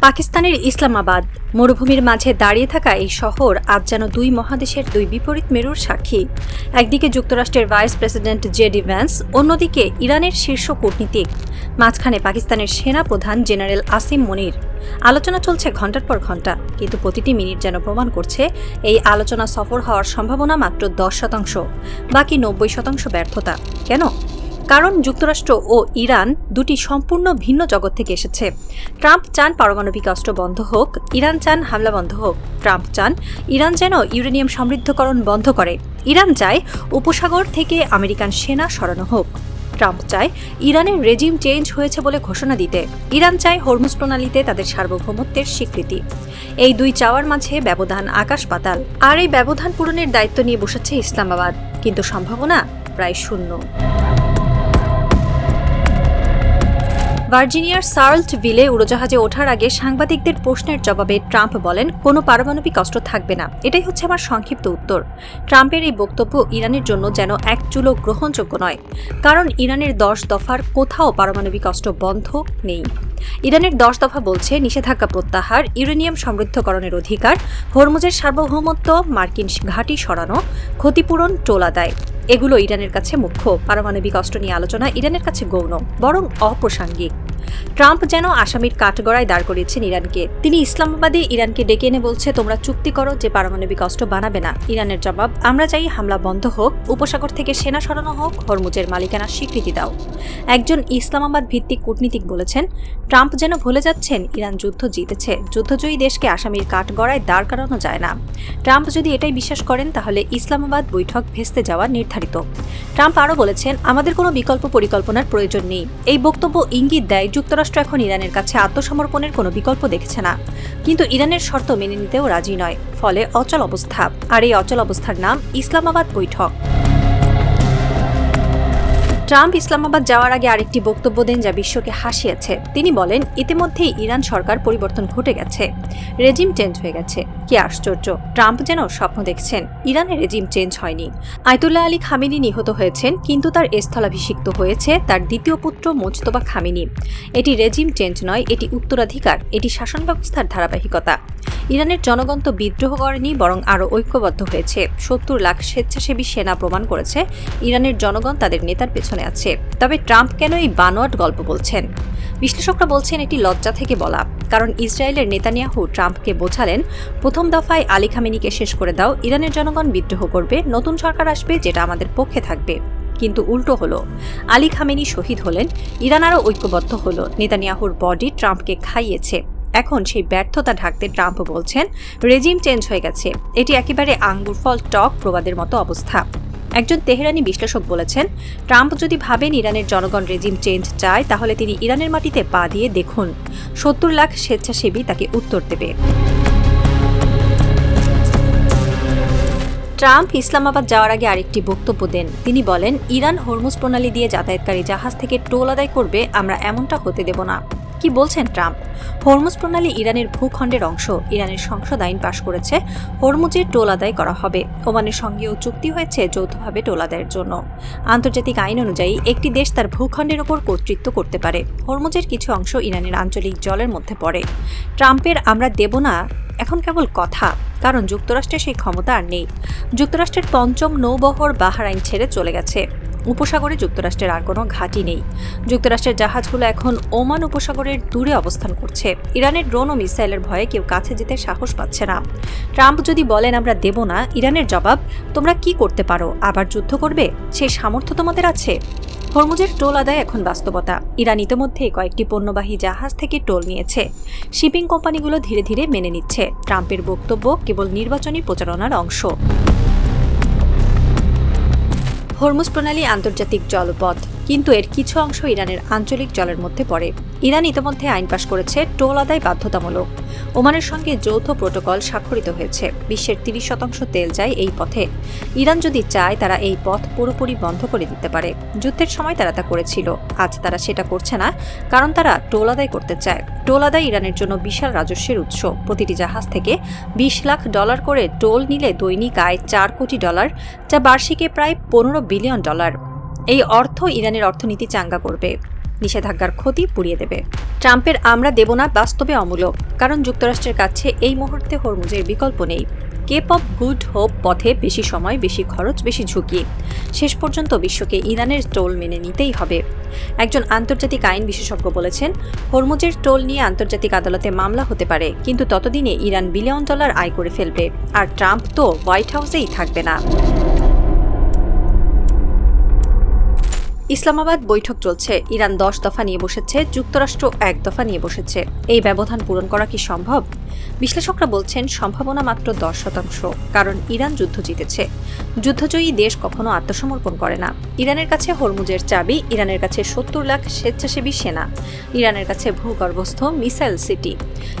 পাকিস্তানের ইসলামাবাদ মরুভূমির মাঝে দাঁড়িয়ে থাকা এই শহর আজ যেন দুই মহাদেশের দুই বিপরীত মেরুর সাক্ষী। একদিকে যুক্তরাষ্ট্রের ভাইস প্রেসিডেন্ট জেডি ভ্যান্স, অন্যদিকে ইরানের শীর্ষ কূটনীতিক, মাঝখানে পাকিস্তানের সেনা প্রধান জেনারেল আসিম মনির। আলোচনা চলছে ঘণ্টার পর ঘণ্টা, কিন্তু প্রতিটি মিনিট যেন প্রমাণ করছে এই আলোচনা সফল হওয়ার সম্ভাবনা মাত্র 10%, বাকি 90% ব্যর্থতা। কেন? কারণ যুক্তরাষ্ট্র ও ইরান দুটি সম্পূর্ণ ভিন্ন জগৎ থেকে এসেছে। ট্রাম্প চান পারমাণবিক অস্ত্র বন্ধ হোক, ইরান চান হামলা বন্ধ হোক। ট্রাম্প চান ইরান যেন ইউরেনিয়াম সমৃদ্ধকরণ বন্ধ করে, ইরান চায় উপসাগর থেকে আমেরিকান সেনা সরানো হোক। ট্রাম্প চায় ইরানের রেজিম চেঞ্জ হয়েছে বলে ঘোষণা দিতে, ইরান চায় হরমুজ প্রণালীতে তাদের সার্বভৌমত্বের স্বীকৃতি। এই দুই চাওয়ার মাঝে ব্যবধান আকাশ পাতাল, আর এই ব্যবধান পূরণের দায়িত্ব নিয়ে বসেছে ইসলামাবাদ, কিন্তু সম্ভাবনা প্রায় শূন্য। ভার্জিনিয়ার সার্লটভিলে উড়োজাহাজে ওঠার আগে সাংবাদিকদের প্রশ্নের জবাবে ট্রাম্প বলেন, কোনো পারমাণবিক অস্ত্র থাকবে না। এটাই হচ্ছে আমার সংক্ষিপ্ত উত্তর। ট্রাম্পের এই বক্তব্য ইরানের জন্য যেন এক চুলো গ্রহণযোগ্য নয়, কারণ ইরানের 10 দফার কোথাও পারমাণবিক অস্ত্র বন্ধ নেই। ইরানের 10 দফা বলছে নিষেধাজ্ঞা প্রত্যাহার, ইউরেনিয়াম সমৃদ্ধকরণের অধিকার, হরমুজের সার্বভৌমত্ব, মার্কিন ঘাঁটি সরানো, ক্ষতিপূরণ, টোল আদায়। এগুলো ইরানের কাছে মুখ্য। পারমাণবিক অস্ত্র নিয়ে আলোচনা ইরানের কাছে গৌণ, বরং অপ্রাসঙ্গিক। ট্রাম্প যেন আসামির কাঠগড়ায় দাঁড় করিয়েছেন ইরানকে। তিনি ইসলামাবাদে ইরানকে ডেকে এনে বলছে, তোমরা চুক্তি করো যে পারমাণবিক অস্ত্র বানাবে না। ইরানের জবাব, আমরা চাই হামলা বন্ধ হোক, উপসাগর থেকে সেনা সরানো হোক, হরমুজের মালিকানার স্বীকৃতি দাও। একজন ইসলামাবাদ ভিত্তিক কূটনীতিক বলেছেন, ট্রাম্প যেন ভুলে যাচ্ছেন ইরান যুদ্ধ জিতেছে, যুদ্ধজয়ী দেশকে আসামির কাঠগড়ায় দাঁড় করানো যায় না। ট্রাম্প যদি এটাই বিশ্বাস করেন, তাহলে ইসলামাবাদ বৈঠক ভেস্তে যাওয়া নির্ধারিত। ট্রাম্প আরও বলেছেন, আমাদের কোনো বিকল্প পরিকল্পনার প্রয়োজন নেই। এই বক্তব্য ইঙ্গিত দেয় যুক্তরাষ্ট্র এখন ইরানের কাছে আত্মসমর্পণের কোনো বিকল্প দেখছে না, কিন্তু ইরানের শর্ত মেনে নিতেও রাজি নয়। ফলে অচল অবস্থা, আর এই অচল অবস্থার নাম ইসলামাবাদ বৈঠক। ট্রাম্প ইসলামাবাদ যাওয়ার আগে আরেকটি বক্তব্য দেন যা বিশ্বকে হাসিয়েছে। তিনি বলেন, ইতিমধ্যেই ইরান সরকার পরিবর্তন ঘটে গেছে, রেজিম চেঞ্জ হয়ে গেছে। কি আশ্চর্য! ট্রাম্প যেন স্বপ্ন দেখছেন, ইরানের রেজিম চেঞ্জ হয়নি। আয়তুল্লাহ আলী খামেনি নিহত হয়েছেন, কিন্তু তার স্থলাভিষিক্ত হয়েছে তার দ্বিতীয় পুত্র মোজতবা খামেনি। এটি রেজিম চেঞ্জ নয়, এটি উত্তরাধিকার, এটি শাসন ব্যবস্থার ধারাবাহিকতা। ইরানের জনগণ তো বিদ্রোহ করেনি, বরং আরও ঐক্যবদ্ধ হয়েছে। 70 লাখ স্বেচ্ছাসেবী সেনা প্রমাণ করেছে ইরানের জনগণ তাদের নেতার পেছনে আছে। তবে ট্রাম্প কেন এই বানোয়াট গল্প বলছেন? বিশ্লেষকরা বলছেন, এটি লজ্জা থেকে বলা। কারণ ইসরায়েলের নেতানিয়াহু ট্রাম্পকে বোঝালেন, প্রথম দফায় আলী খামেনিকে শেষ করে দাও, ইরানের জনগণ বিদ্রোহ করবে, নতুন সরকার আসবে যেটা আমাদের পক্ষে থাকবে। কিন্তু উল্টো হলো, আলী খামেনি শহীদ হলেন, ইরান আরও ঐক্যবদ্ধ হলো, নেতানিয়াহুর বডি ট্রাম্পকে খাইয়েছে। এখন সেই ব্যর্থতা ঢাকতে ট্রাম্প বলছেন, রেজিম চেঞ্জ হয়ে গেছে। এটি একেবারে আঙ্গুর ফল টক প্রবাদের মতো অবস্থা। একজন তেহরানি বিশ্লেষক বলেছেন, ট্রাম্প যদি ভাবেন ইরানের জনগণ রেজিম চেঞ্জ চায়, তাহলে তিনি ইরানের মাটিতে পা দিয়ে দেখুন, 70 লাখ স্বেচ্ছাসেবী তাকে উত্তর দেবে। ট্রাম্প ইসলামাবাদ যাওয়ার আগে আরেকটি বক্তব্য দেন। তিনি বলেন, ইরান হরমুজ প্রণালী দিয়ে যাতায়াতকারী জাহাজ থেকে টোল আদায় করবে, আমরা এমনটা হতে দেব না। কি বলছেন ট্রাম্প? হরমুজ প্রণালী ইরানের ভূখণ্ডের অংশ। ইরানের সংসদ আইন পাশ করেছে, হরমুজের টোল আদায় করা হবে। ওমানের সঙ্গেও চুক্তি হয়েছে যৌথভাবে টোল আদায়ের জন্য। আন্তর্জাতিক আইন অনুযায়ী একটি দেশ তার ভূখণ্ডের ওপর কর্তৃত্ব করতে পারে। হরমুজের কিছু অংশ ইরানের আঞ্চলিক জলের মধ্যে পড়ে। ট্রাম্পের আমরা দেব না এখন কেবল কথা, কারণ যুক্তরাষ্ট্রের সেই ক্ষমতা আর নেই। যুক্তরাষ্ট্রের পঞ্চম নৌবহর বাহরাইন ছেড়ে চলে গেছে। উপসাগরে যুক্তরাষ্ট্রের আর কোনো ঘাঁটি নেই। যুক্তরাষ্ট্রের জাহাজগুলো এখন ওমান উপসাগরের দূরে অবস্থান করছে। ইরানের ড্রোন ও মিসাইলের ভয়ে কেউ কাছে যেতে সাহস পাচ্ছে না। ট্রাম্প যদি বলেন আমরা দেব না, ইরানের জবাব, তোমরা কি করতে পারো? আবার যুদ্ধ করবে? সেই সামর্থ্য তোমাদের আছে? হরমুজের টোল আদায় এখন বাস্তবতা। ইরান ইতিমধ্যে কয়েকটি পণ্যবাহী জাহাজ থেকে টোল নিয়েছে। শিপিং কোম্পানিগুলো ধীরে ধীরে মেনে নিচ্ছে। ট্রাম্পের বক্তব্য কেবল নির্বাচনী প্রচারণার অংশ। হরমুজ প্রণালী আন্তর্জাতিক জলপথ, কিন্তু এর কিছু অংশ ইরানের আঞ্চলিক জলের মধ্যে পড়ে। ইরান ইতিমধ্যে আইন পাশ করেছে, টোল আদায় বাধ্যতামূলক। ওমানের সঙ্গে যৌথ প্রোটোকল স্বাক্ষরিত হয়েছে। বিশ্বের 30% তেল যায় এই পথে। ইরান যদি চায়, তারা এই পথ পুরোপুরি বন্ধ করে দিতে পারে। যুদ্ধের সময় তারা তা করেছিল। আজ তারা সেটা করছে না, কারণ তারা টোল আদায় করতে চায়। টোল আদায় ইরানের জন্য বিশাল রাজস্বের উৎস। প্রতিটি জাহাজ থেকে $20 লাখ করে টোল নিলে দৈনিক আয় $4 কোটি, যা বার্ষিকে প্রায় $15 বিলিয়ন। এই অর্থ ইরানের অর্থনীতি চাঙ্গা করবে। নিষেধাজ্ঞার ক্ষতি পুড়িয়ে দেবে। ট্রাম্পের আমরা দেব না বাস্তবে অমূলক, কারণ যুক্তরাষ্ট্রের কাছে এই মুহূর্তে হরমুজের বিকল্প নেই। কেপ অফ গুড হোপ পথে বেশি সময়, বেশি খরচ, বেশি ঝুঁকি। শেষ পর্যন্ত বিশ্বকে ইরানের টোল মেনে নিতেই হবে। একজন আন্তর্জাতিক আইন বিশেষজ্ঞ বলেছেন, হরমুজের টোল নিয়ে আন্তর্জাতিক আদালতে মামলা হতে পারে, কিন্তু ততদিনে ইরান বিলিয়ন ডলার আয় করে ফেলবে, আর ট্রাম্প তো হোয়াইট হাউসেই থাকবে না। ইসলামাবাদ বৈঠক চলছে। ইরান 10 দফা নিয়ে বসেছে, যুক্তরাষ্ট্র 1 দফা নিয়ে বসেছে। এই ব্যবধান পূরণ করা কি সম্ভব? বিশ্লেষকরা বলছেন সম্ভাবনা মাত্র 10%, কারণ ইরান যুদ্ধ জিতেছে। যুদ্ধজয়ী দেশ কখনো আত্মসমর্পণ করে না। ইরানের কাছে হরমুজের চাবি, ইরানের কাছে 70 লাখ স্বেচ্ছাসেবী সেনা, ইরানের কাছে ভূগর্ভস্থ মিসাইল সিটি,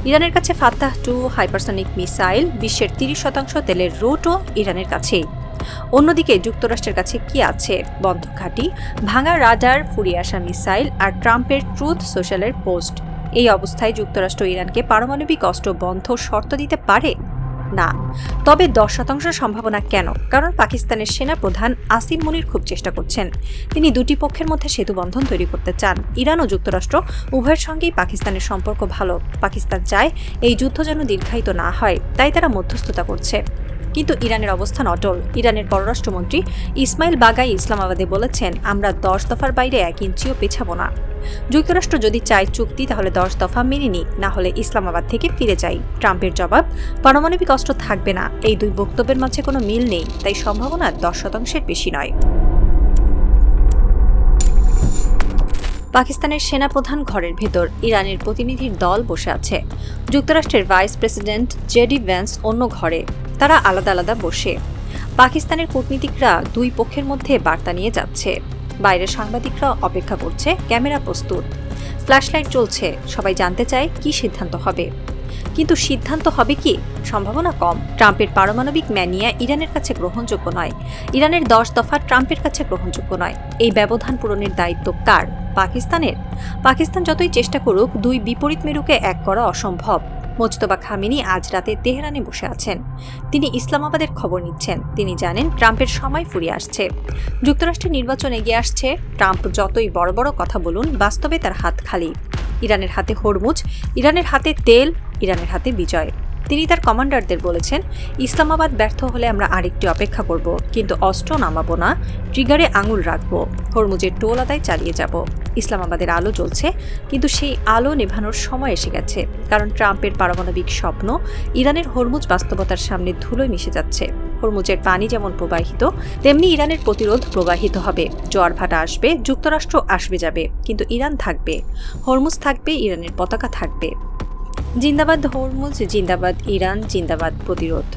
ইরানের কাছে ফাতাহ 2 হাইপারসনিক মিসাইল, বিশ্বের 30% তেলের রুটও ইরানের কাছেই। অন্যদিকে যুক্তরাষ্ট্রের কাছে কি আছে? বন্ধ ঘাঁটি, ভাঙা রাডার, ফুরিয়ে আসা মিসাইল আর ট্রাম্পের ট্রুথ সোশ্যালের পোস্ট। এই অবস্থায় যুক্তরাষ্ট্র ইরানকে পারমাণবিক অস্ত্র বন্ধ শর্ত দিতে পারে না। তবে 10% সম্ভাবনা কেন? কারণ পাকিস্তানের সেনা প্রধান আসিম মুনির খুব চেষ্টা করছেন। তিনি দুটি পক্ষের মধ্যে সেতুবন্ধন তৈরি করতে চান। ইরান ও যুক্তরাষ্ট্র উভয়ের সঙ্গেই পাকিস্তানের সম্পর্ক ভালো। পাকিস্তান চায় এই যুদ্ধ যেন দীর্ঘায়িত না হয়, তাই তারা মধ্যস্থতা করছে। কিন্তু ইরানের অবস্থান অটল। ইরানের পররাষ্ট্রমন্ত্রী ইসমাইল বাগাই ইসলামাবাদে বলেছেন, আমরা 10 দফার বাইরে 1 ইঞ্চিও পেছাবো না। যুক্তরাষ্ট্র যদি চায় চুক্তি, তাহলে 10 দফা মেনে নিক, না হলে ইসলামাবাদ থেকে ফিরে যাই। ট্রাম্পের জবাব, পারমাণবিক অস্ত্র থাকবে না। এই দুই বক্তব্যের মাঝে কোনো মিল নেই, তাই সম্ভাবনা 10%-এর বেশি নয়। পাকিস্তানের সেনাপ্রধান ঘরের ভেতর, ইরানের প্রতিনিধির দল বসে আছে। যুক্তরাষ্ট্রের ভাইস প্রেসিডেন্ট জেডি ভ্যান্স অন্য ঘরে, তারা আলাদা আলাদা বসে। পাকিস্তানের কূটনীতিকরা দুই পক্ষের মধ্যে বার্তা নিয়ে যাচ্ছে। বাইরের সাংবাদিকরা অপেক্ষা করছে, ক্যামেরা প্রস্তুত, ফ্ল্যাশলাইট চলছে, সবাই জানতে চায় কি সিদ্ধান্ত হবে। কিন্তু সিদ্ধান্ত হবে কি? সম্ভাবনা কম। ট্রাম্পের পারমাণবিক ম্যানিয়া ইরানের কাছে গ্রহণযোগ্য নয়। ইরানের 10 দফা ট্রাম্পের কাছে গ্রহণযোগ্য নয়। এই ব্যবধান পূরণের দায়িত্ব কার? পাকিস্তানের। পাকিস্তান যতই চেষ্টা করুক, দুই বিপরীত মেরুকে এক করা অসম্ভব। মোজতবা খামেনি আজ রাতে তেহরানে বসে আছেন। তিনি ইসলামাবাদের খবর নিচ্ছেন। তিনি জানেন ট্রাম্পের সময় ফুরিয়ে আসছে। যুক্তরাষ্ট্রের নির্বাচন এগিয়ে আসছে। ট্রাম্প যতই বড় বড় কথা বলুন, বাস্তবে তার হাত খালি। ইরানের হাতে হরমুজ, ইরানের হাতে তেল, ইরানের হাতে বিজয়। তিনি তার কমান্ডারদের বলেছেন, ইসলামাবাদ ব্যর্থ হলে আমরা আরেকটি অপেক্ষা করব, কিন্তু অস্ত্র নামাবো না, ট্রিগারে আঙুল রাখবো, হরমুজের টোল আদায় চালিয়ে যাব। ইসলামাবাদের আলো জ্বলছে, কিন্তু সেই আলো নেভানোর সময় এসে গেছে, কারণ ট্রাম্পের পারমাণবিক স্বপ্ন ইরানের হরমুজ বাস্তবতার সামনে ধুলোয় মিশে যাচ্ছে। হরমুজের পানি যেমন প্রবাহিত, তেমনি ইরানের প্রতিরোধ প্রবাহিত হবে। জোয়ার ভাটা আসবে, যুক্তরাষ্ট্র আসবে যাবে, কিন্তু ইরান থাকবে। হরমুজ থাকবে, ইরানের পতাকা থাকবে। জিন্দাবাদ হরমুজ, জিন্দাবাদ ইরান, জিন্দাবাদ প্রতিরোধ।